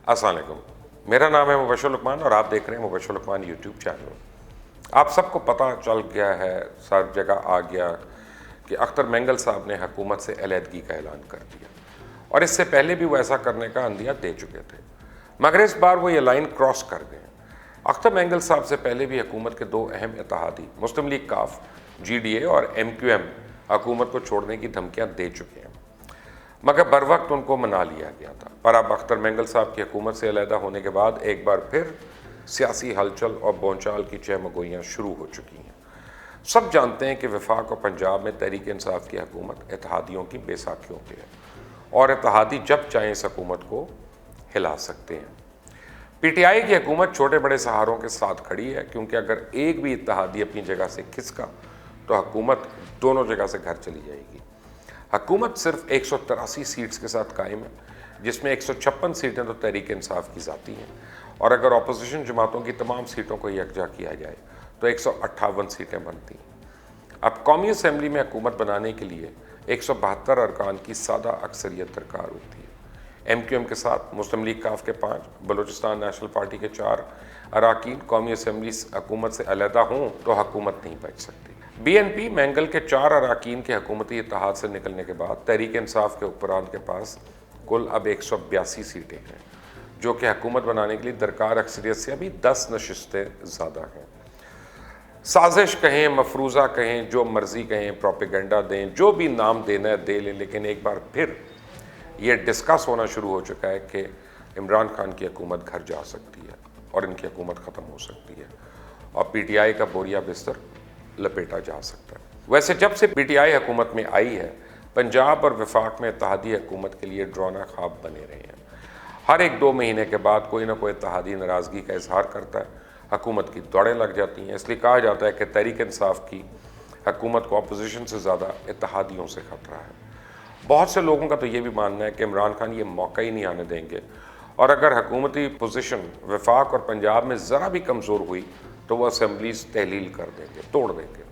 अस्सलाम वालेकुम। मेरा नाम है मुबश्शिर लुकमान और आप देख रहे हैं मुबश्शिर लुकमान यूट्यूब चैनल। आप सबको पता चल गया है, सब जगह आ गया कि अख्तर मेंगल साहब ने हुकूमत से अलहदगी का ऐलान कर दिया और इससे पहले भी वो ऐसा करने का अंदिया दे चुके थे, मगर इस बार वो ये लाइन क्रॉस कर गए। अख्तर मेंगल साहब से पहले भी हुकूमत के दो अहम इत्तेहादी मुस्लिम लीग काफ GDA और MQM हुकूमत को छोड़ने की धमकियाँ दे चुके हैं, मगर बर वक्त उनको मना लिया गया था। पर अब अख्तर मेंगल साहब की हुकूमत से अलहदा होने के बाद एक बार फिर सियासी हलचल और बोलचाल की चहमगोइयाँ शुरू हो चुकी हैं। सब जानते हैं कि वफाक और पंजाब में तहरीक इंसाफ की हुकूमत इत्तेहादियों की बेसाखियों पे है और इत्तेहादी जब चाहें इस हुकूमत को हिला सकते हैं। PTI की हुकूमत छोटे बड़े सहारों के साथ खड़ी है, क्योंकि अगर एक भी इत्तेहादी अपनी जगह से खिसका तो हुकूमत दोनों जगह से घर चली जाएगी। हुकूमत सिर्फ 183 सीट्स के साथ कायम है, जिसमें 156 सीटें तो तहरीक इंसाफ की ज़ाती हैं और अगर अपोजिशन जमातों की तमाम सीटों को यकजा किया जाए तो 158 सीटें बनती हैं। अब कौमी असम्बली में हुकूमत बनाने के लिए 172 अरकान की सादा अक्सरियत दरकार होती है। MQM के साथ मुस्लिम लीग काफ के 5, बलूचिस्तान नेशनल पार्टी के 4 अराकीन कौमी असम्बली हुकूमत से अलहदा हों तो हुकूमत नहीं बच सकती। BNP मेंगल के 4 अराकीन के हुकूमती इत्तेहाद से निकलने के बाद तहरीक इंसाफ के हुक्मरान के पास कुल अब 182 सीटें हैं, जो कि हुकूमत बनाने के लिए दरकार अक्सरियत से अभी 10 नशिस्तें ज़्यादा हैं। साजिश कहें, मफरूज़ा कहें, जो मर्ज़ी कहें, प्रोपेगेंडा दें, जो भी नाम देना है दे लें, लेकिन एक बार फिर ये डिस्कस होना शुरू हो चुका है कि इमरान खान की हुकूमत घर जा सकती है और इनकी हुकूमत ख़त्म हो सकती है और PTI का बोरिया बिस्तर लपेटा जा सकता है। वैसे जब से PTI हुकूमत में आई है, पंजाब और वफाक में इत्तेहादी हुकूमत के लिए ड्रोना ख्वाब बने रहे हैं। हर 1-2 महीने के बाद कोई ना कोई इत्तेहादी नाराज़गी का इजहार करता है, हुकूमत की दौड़ें लग जाती हैं। इसलिए कहा जाता है कि तहरीक इंसाफ की हुकूमत को अपोजिशन से ज़्यादा इत्तेहादियों से खतरा है। बहुत से लोगों का तो ये भी मानना है कि इमरान खान ये मौका ही नहीं आने देंगे और अगर हुकूमती पोजीशन वफाक और पंजाब में ज़रा भी कमज़ोर हुई तो वह असम्बलीज तहलील कर देंगे, तोड़ देंगे।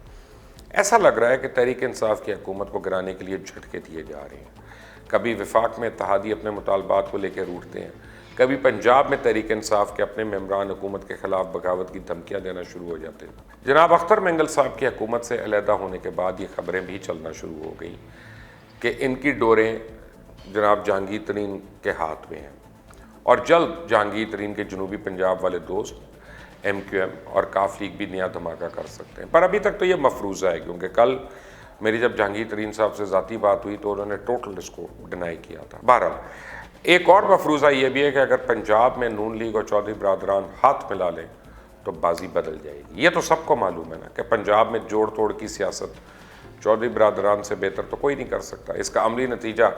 ऐसा लग रहा है कि तहरीक इंसाफ की हुकूमत को गिराने के लिए झटके दिए जा रहे हैं। कभी वफाक में इत्तेहादी अपने मुतालबात को लेकर रूठते हैं, कभी पंजाब में तहरीक इंसाफ के अपने मेम्बरान हुकूमत के खिलाफ बगावत की धमकियाँ देना शुरू हो जाते हैं। जनाब अख्तर मेंगल साहब की हुकूमत से अलहदा होने के बाद ये खबरें भी चलना शुरू हो गई कि इनकी डोरें जनाब जहांगीर तरीन के हाथ में हैं और जल्द जहांगीर तरीन के जनूबी पंजाब वाले दोस्त MQM और काफ लीग भी नया धमाका कर सकते हैं। पर अभी तक तो ये मफरूज़ा है, क्योंकि कल मेरी जब जहांगीर तरीन साहब से ज़ाती बात हुई तो उन्होंने टोटल इसको डिनाई किया था। बहरहाल एक और मफरूज़ा ये भी है कि अगर पंजाब में नून लीग और चौधरी बरादरान हाथ मिला लें तो बाजी बदल जाएगी। ये तो सबको मालूम है ना कि पंजाब में जोड़ तोड़ की सियासत चौधरी बरादरान से बेहतर तो कोई नहीं कर सकता। इसका अमली नतीजा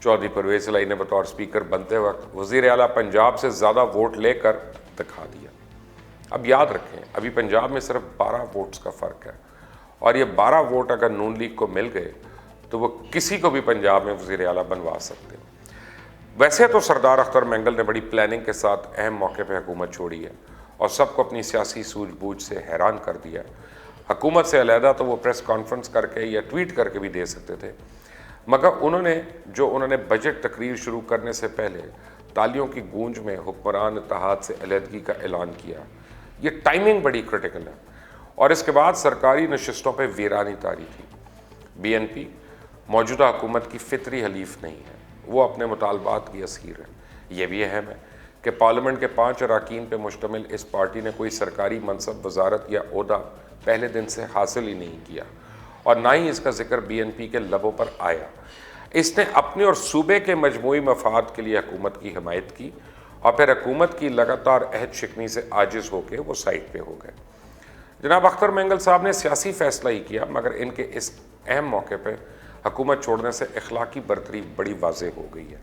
चौधरी परवेज़ इलाही ने बतौर स्पीकर बनते वक्त वज़ीर आला पंजाब से ज़्यादा वोट लेकर दिखा दिया। अब याद रखें, अभी पंजाब में सिर्फ 12 वोट्स का फ़र्क है और ये 12 वोट अगर नून लीग को मिल गए तो वो किसी को भी पंजाब में वज़ीर आला बनवा सकते हैं। वैसे तो सरदार अख्तर मेंगल ने बड़ी प्लानिंग के साथ अहम मौके पर हुकूमत छोड़ी है और सबको अपनी सियासी सूझबूझ से हैरान कर दिया। हुकूमत से अलहदा तो वो प्रेस कॉन्फ्रेंस करके या ट्वीट करके भी दे सकते थे, मगर उन्होंने बजट तकरीर शुरू करने से पहले तालियों की गूंज में हुक्मरान इत्तेहाद से अलहदगी का ऐलान किया। ये टाइमिंग बड़ी क्रिटिकल है और इसके बाद सरकारी नशिस्तों पर वीरानी तारी थी। BNP मौजूदा हुकूमत की फितरी हलीफ नहीं है, वो अपने मुतालबात की असीर है। ये भी अहम है कि पार्लियामेंट के 5 अराकीन पर मुश्तमिल इस पार्टी ने कोई सरकारी मनसब, वजारत या ओहदा पहले दिन से हासिल ही नहीं किया और ना ही इसका जिक्र BNP के लबों पर आया। इसने अपने और सूबे के मजमूई मफाद के लिए हुकूमत की हिमायत की और फिर हुकूमत की लगातार अहद शिकनी से आजिज़ होकर वो साइड पे हो गए। जनाब अख्तर मेंगल साहब ने सियासी फ़ैसला ही किया, मगर इनके इस अहम मौके पर हुकूमत छोड़ने से अखलाकी बरतरी बड़ी वाज़ेह हो गई है।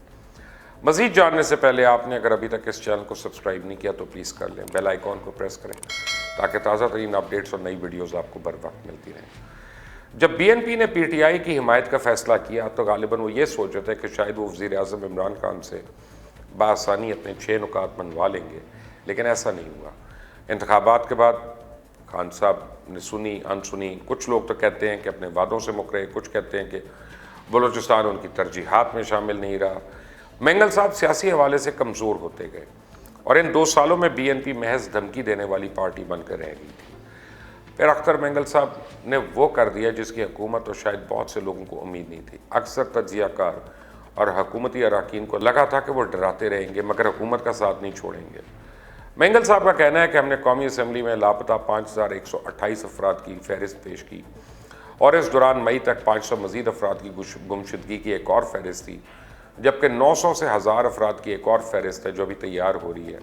मज़ीद जानने से पहले आपने अगर अभी तक इस चैनल को सब्सक्राइब नहीं किया तो प्लीज़ कर लें, बेल आइकॉन को प्रेस करें ताकि ताज़ा तरीन अपडेट्स और नई वीडियोज़ आपको बर वक्त मिलती रहें। जब BNP ने PTI की हिमायत का फ़ैसला किया तो गालिबन वो ये सोच रहे थे कि शायद वो वज़ीर आज़म इमरान खान से बासानी अपने 6 नुकात मनवा लेंगे, लेकिन ऐसा नहीं हुआ। इंतखाबात के बाद खान साहब ने सुनी अनसुनी, कुछ लोग तो कहते हैं कि अपने वादों से मुकरे, कुछ कहते हैं कि बलूचिस्तान उनकी तरजीहात में शामिल नहीं रहा मेंगल साहब सियासी हवाले से कमज़ोर होते गए और इन 2 सालों में बीएनपी महज धमकी देने वाली पार्टी बनकर रह गई थी। फिर अख्तर मेंगल साहब ने वो कर दिया जिसकी हुकूमत और शायद बहुत से लोगों को उम्मीद नहीं थी। अक्सर तज्जियाकार और हुकूमती अरकान को लगा था कि वो डराते रहेंगे मगर हुकूमत का साथ नहीं छोड़ेंगे। मेंगल साहब का कहना है कि हमने कौमी असम्बली में लापता 5128 अफराद की फहरिस्त पेश की और इस दौरान मई तक 500 मजीद अफराद की गुमशुदगी की एक और फहरिस्त थी, जबकि 900 से 1000 अफराद की एक और फहरिस्त है जो अभी तैयार हो रही है।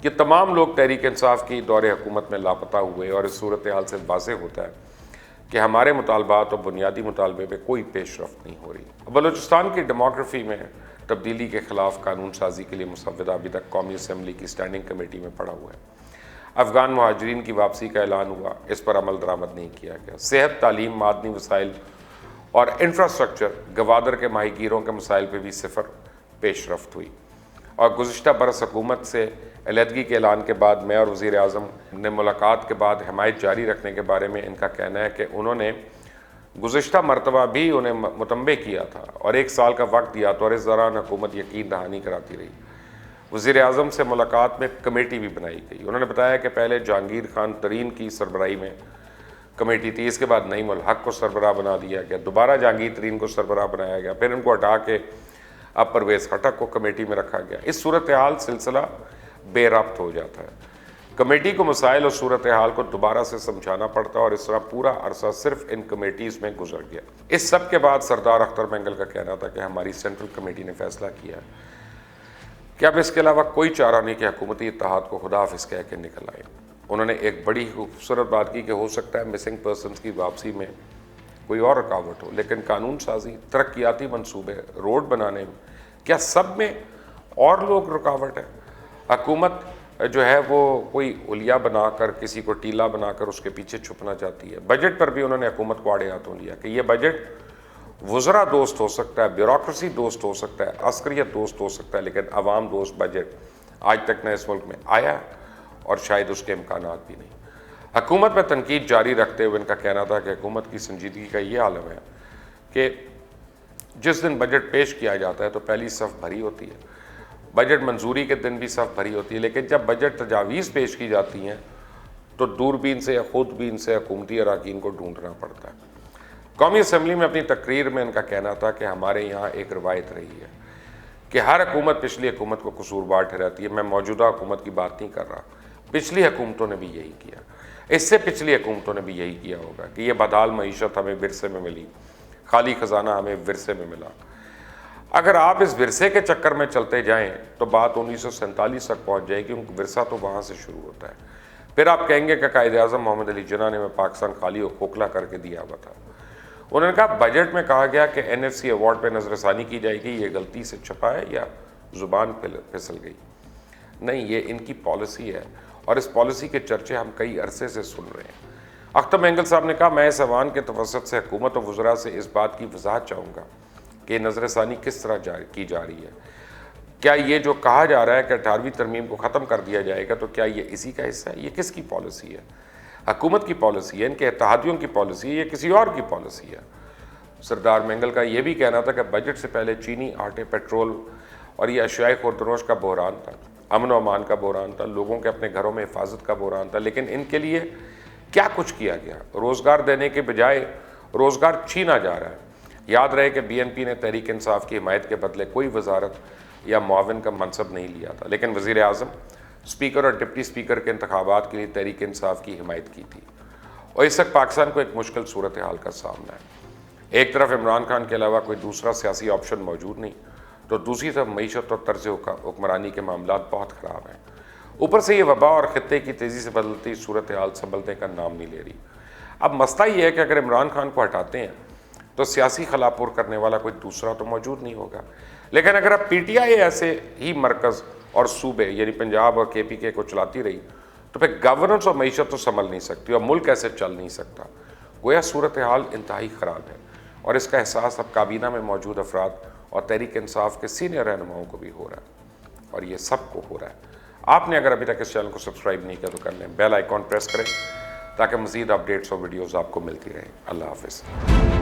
ये तमाम लोग तहरीक इंसाफ की दौरे हुकूमत में लापता हुए और इस सूरत हाल से वाज़ेह होता है कि हमारे मुतालबात और बुनियादी मुतालबे में कोई पेशरफ्त नहीं हो रही। बलूचिस्तान की डेमोग्राफी में तब्दीली के खिलाफ कानून साजी के लिए मुसव्वदा अभी तक कौमी असम्बली की स्टैंडिंग कमेटी में पड़ा हुआ है। अफ़गान मुहाजिरीन की वापसी का ऐलान हुआ, इस पर अमल दरामद नहीं किया गया। सेहत, तालीम, मादनी वसाइल और इंफ्रास्ट्रक्चर, गवादर के माहीगीरों के मसाइल पर भी सिफर पेशरफ्त हुई। और गुज़िश्ता बरस हुकूमत से अलहदगी के ऐलान के बाद मैं और वज़ीर आज़म ने मुलाकात के बाद हिमायत जारी रखने के बारे में इनका कहना है कि उन्होंने गुज़िश्ता मरतबा भी उन्हें मुतंबे किया था और 1 साल का वक्त दिया था और इस दौरान हुकूमत यकीन दहानी कराती रही। वज़ीर आज़म से मुलाकात में कमेटी भी बनाई गई। उन्होंने बताया कि पहले जहांगीर खान तरीन की सरबराही में कमेटी थी, इसके बाद नईम उल हक को सरबराह बना दिया गया, दोबारा जहांगीर तरीन को सरबराह बनाया गया, फिर इनको हटा के अब परवेज़ खटक को कमेटी में रखा गया। इस सूरत हाल सिलसिला बेरब्त हो जाता है। कमेटी को मसाइल और सूरत हाल को दोबारा से समझाना पड़ता है और इस तरह पूरा अरसा सिर्फ इन कमेटीज़ में गुजर गया। इस सब के बाद सरदार अख्तर मेंगल का कहना था कि हमारी सेंट्रल कमेटी ने फैसला किया है कि अब इसके अलावा कोई चारा नहीं कि हुकूमती इत्तेहाद को खुदाफिज कह के निकल आए। उन्होंने एक बड़ी खूबसूरत बात की कि हो सकता है मिसिंग पर्सनस की वापसी में कोई और रुकावट हो, लेकिन कानून साजी, तरक्याती मनसूबे, रोड बनाने में क्या सब में और लोग रुकावट है? हुकूमत जो है वो कोई उलिया बनाकर, किसी को टीला बनाकर उसके पीछे छुपना चाहती है। बजट पर भी उन्होंने हुकूमत को आड़े हाथों लिया कि ये बजट वज़रा दोस्त हो सकता है, ब्यूरोक्रेसी दोस्त हो सकता है, अस्करियत दोस्त हो सकता है, लेकिन अवाम दोस्त बजट आज तक न इस मुल्क में आया और शायद उसके इम्कानात भी नहीं। हुकूमत में तनकीद जारी रखते हुए इनका कहना था कि हुकूमत की संजीदगी का ये आलम है कि जिस दिन बजट पेश किया जाता है तो पहली सफ़ भरी होती है, बजट मंजूरी के दिन भी सफ़ भरी होती है, लेकिन जब बजट तजावीज़ पेश की जाती हैं तो दूरबीन से या खुदबीन से हुकूमती अरकान को ढूंढना पड़ता है। कौमी असम्बली में अपनी तकरीर में इनका कहना था कि हमारे यहाँ एक रवायत रही है कि हर हुकूमत पिछली हुकूमत को कसूरवार ठहराती है। मैं मौजूदा हुकूमत की बात नहीं कर रहा, पिछली हुकूमतों ने भी यही किया, इससे पिछली हुकूमतों ने भी यही किया होगा कि ये बदहाल मईशत हमें विरसे में मिली, खाली खजाना हमें विरसे में मिला। अगर आप इस विरसे के चक्कर में चलते जाएं तो बात 1947 तक पहुंच जाएगी, क्योंकि विरसा तो वहाँ से शुरू होता है। फिर आप कहेंगे कि कायद-ए-आज़म मोहम्मद अली जिन्ना ने मैं पाकिस्तान खाली और खोखला करके दिया हुआ था। उन्होंने कहा बजट में कहा गया कि NFC अवार्ड पर नज़रसानी की जाएगी, ये गलती से छपा है या ज़ुबान फिसल गई? नहीं, ये इनकी पॉलिसी है और इस पॉलिसी के चर्चे हम कई अरसे से सुन रहे हैं। अख्तर मेंगल साहब ने कहा मैं इस ऐवान के तवसत से हुकूमत और वज़रा से इस बात की वजाहत चाहूँगा कि नज़रसानी किस तरह की जा रही है। क्या ये जो कहा जा रहा है कि 18वीं तरमीम को ख़त्म कर दिया जाएगा, तो क्या ये इसी का हिस्सा है? ये किसकी पॉलिसी है? हुकूमत की पॉलिसी है, इनके इत्तेहादियों की पॉलिसी है, ये किसी और की पॉलिसी है? सरदार मेंगल का ये भी कहना था कि बजट से पहले चीनी, आटे, पेट्रोल और ये अशियाए खुर्दनोश का बहरान था, अमन व अमान का बहरान था, लोगों के अपने घरों में हिफाजत का बहरान था, लेकिन इनके लिए क्या कुछ किया गया? रोज़गार देने के बजाय रोज़गार छीना जा रहा है। याद रहे कि BNP ने तहरीक इंसाफ की हिमायत के बदले कोई वजारत या मुआविन का मनसब नहीं लिया था, लेकिन वज़ीर आज़म, स्पीकर और डिप्टी स्पीकर के इंतखाबात के लिए तहरीक इंसाफ की हिमायत की थी। और इस वक्त पाकिस्तान को एक मुश्किल सूरत हाल का सामना है। एक तरफ इमरान खान के अलावा कोई दूसरा सियासी ऑप्शन मौजूद नहीं, तो दूसरी तरफ मईशत और तर्ज हुक्मरानी के मामला बहुत ख़राब हैं। ऊपर से ये वबा और ख़ित्ते की तेज़ी से बदलती सूरत हाल संभलने का नाम नहीं ले रही। अब मसला ये है कि अगर इमरान खान को हटाते हैं तो सियासी खलापुर करने वाला कोई दूसरा तो मौजूद नहीं होगा, लेकिन अगर अब PTI ऐसे ही मरकज़ और सूबे यानी पंजाब और KPK को चलाती रही तो फिर गवर्नेंस और मईशत तो संभल नहीं सकती और मुल्क ऐसे चल नहीं सकता। गोया सूरत हाल इंतहाई ख़राब है और इसका एहसास अब काबीना में मौजूद अफराद और तहरीक इंसाफ के सीनियर रहनुमाओं को भी हो रहा है और ये सबको हो रहा है। आपने अगर अभी तक इस चैनल को सब्सक्राइब नहीं किया तो कर लें, बेल आइकॉन प्रेस करें ताकि मज़ीद अपडेट्स और वीडियोज़ आपको मिलती रहें। अल्लाह हाफ़िज़।